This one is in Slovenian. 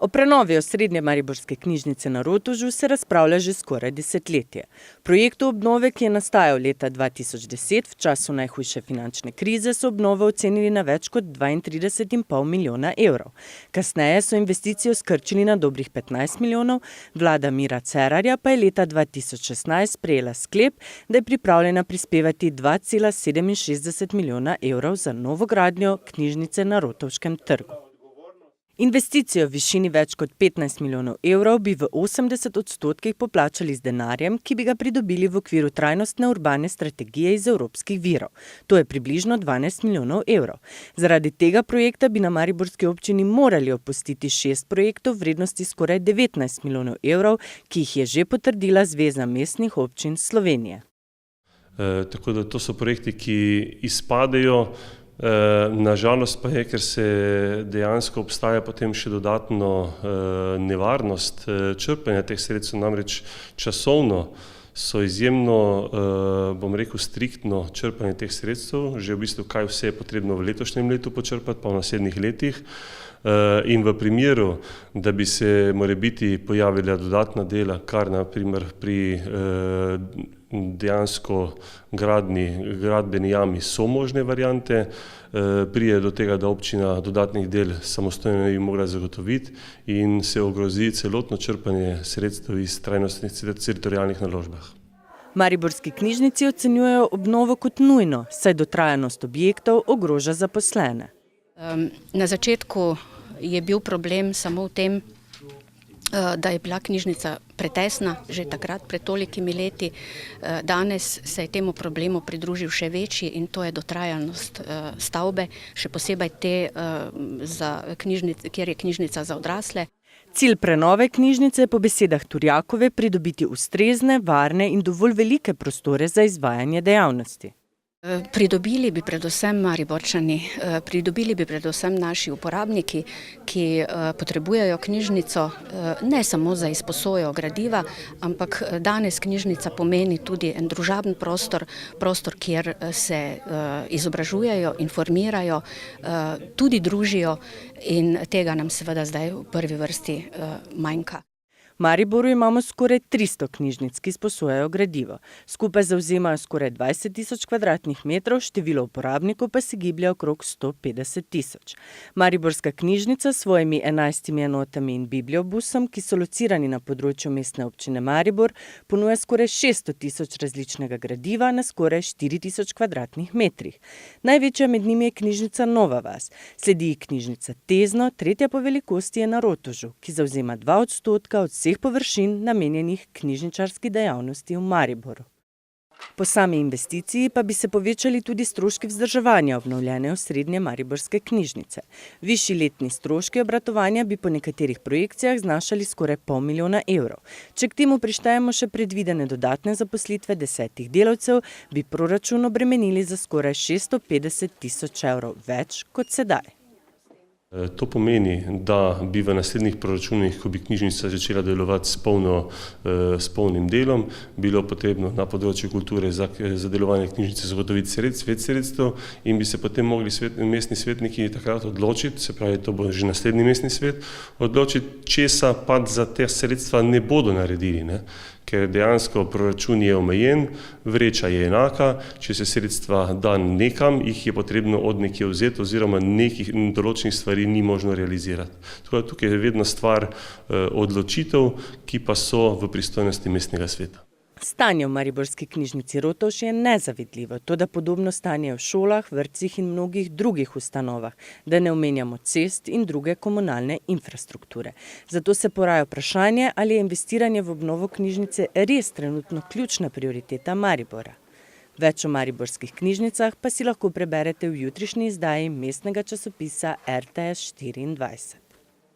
O prenovi osrednje mariborske knjižnice na Rotovžu se razpravlja že skoraj desetletje. Projektu obnove, ki je nastajal leta 2010 v času najhujše finančne krize, so obnovo ocenili na več kot 32,5 milijona evrov. Kasneje so investicijo skrčili na dobrih 15 milijonov, vlada Mira Cerarja pa je leta 2016 sprejela sklep, da je pripravljena prispevati 2,67 milijona evrov za novogradnjo knjižnice na Rotovškem trgu. Investicijo v višini več kot 15 milijonov evrov bi v 80% poplačali z denarjem, ki bi ga pridobili v okviru trajnostne urbane strategije iz evropskih virov. To je približno 12 milijonov evrov. Zaradi tega projekta bi na mariborski občini morali opustiti 6 projektov vrednosti skoraj 19 milijonov evrov, ki jih je že potrdila Zveza mestnih občin Slovenije. Tako da to so projekti, ki izpadejo. Nažalost pa je, ker se dejansko obstaja potem še dodatno nevarnost črpanja teh sredstev, namreč časovno so izjemno, striktno črpanje teh sredstev, že v bistvu kaj vse je potrebno v letošnjem letu počrpati, pa v naslednjih letih. In v primeru, da bi se morebiti pojavila dodatna dela, kar na primer pri dejansko gradbeni jami so možne variante, pride do tega, da občina dodatnih del samostojno ne bi mogla zagotoviti in se ogrozi celotno črpanje sredstev iz trajnostnih teritorialnih naložbah. Mariborski knjižnici ocenjujejo obnovo kot nujno, saj dotrajanost objektov ogroža zaposlene. Na začetku je bil problem samo v tem, da je bila knjižnica pretesna, že takrat pred tolikimi leti. Danes se je temu problemu pridružil še večji in to je dotrajanost stavbe, še posebej te, kjer je knjižnica za odrasle. Cilj prenove knjižnice je po besedah Turjakove pridobiti ustrezne, varne in dovolj velike prostore za izvajanje dejavnosti. Pridobili bi predvsem Mariborčani, pridobili bi predvsem naši uporabniki, ki potrebujejo knjižnico ne samo za izposojo gradiva, ampak danes knjižnica pomeni tudi en družaben prostor, kjer se izobražujejo, informirajo, tudi družijo in tega nam seveda zdaj v prvi vrsti manjka. V Mariboru imamo skoraj 300 knjižnic, ki izposojajo gradivo. Skupaj zavzemajo skoraj 20 000 kvadratnih metrov, število uporabnikov pa se giblje okrog 150 000. Mariborska knjižnica s svojimi 11 enotami in bibliobusom, ki so locirani na področju mestne občine Maribor, ponuja skoraj 600 000 različnega gradiva na skoraj 4000 kvadratnih metrih. Največja med njimi je knjižnica Nova vas. Sledi knjižnica Tezno, tretja po velikosti je na Rotovžu, ki zavzema 2% od vseh površin namenjenih knjižničarski dejavnosti v Mariboru. Po sami investiciji pa bi se povečali tudi stroški vzdrževanja obnovljene osrednje mariborske knjižnice. Višji letni stroški obratovanja bi po nekaterih projekcijah znašali skoraj pol milijona evrov. Če k temu prištejemo še predvidene dodatne zaposlitve 10 delavcev, bi proračun obremenili za skoraj 650 000 evrov več kot sedaj. To pomeni, da bi v naslednjih proračunih, ko bi knjižnica začela delovati s polnim delom, bilo potrebno na področju kulture za delovanje knjižnice zagotoviti več sredstev in bi se potem mogli mestni svetniki takrat odločiti, se pravi, to bo že naslednji mestni svet, odločiti, česa pa za te sredstva ne bodo naredili, ne? Ker dejansko proračun je omejen, vreča je enaka, če se sredstva da nekam, jih je potrebno od nekje vzeti oziroma nekih določenih stvari ni možno realizirati. Tukaj je vedno stvar odločitev, ki pa so v pristojnosti mestnega sveta. Stanje v mariborski knjižnici Rotovž je nezavidljivo, toda podobno stanje v šolah, vrtcih in mnogih drugih ustanovah, da ne omenjamo cest in druge komunalne infrastrukture. Zato se poraja vprašanje, ali je investiranje v obnovo knjižnice res trenutno ključna prioriteta Maribora. Več o mariborskih knjižnicah pa si lahko preberete v jutrišnji izdaji mestnega časopisa RTS 24.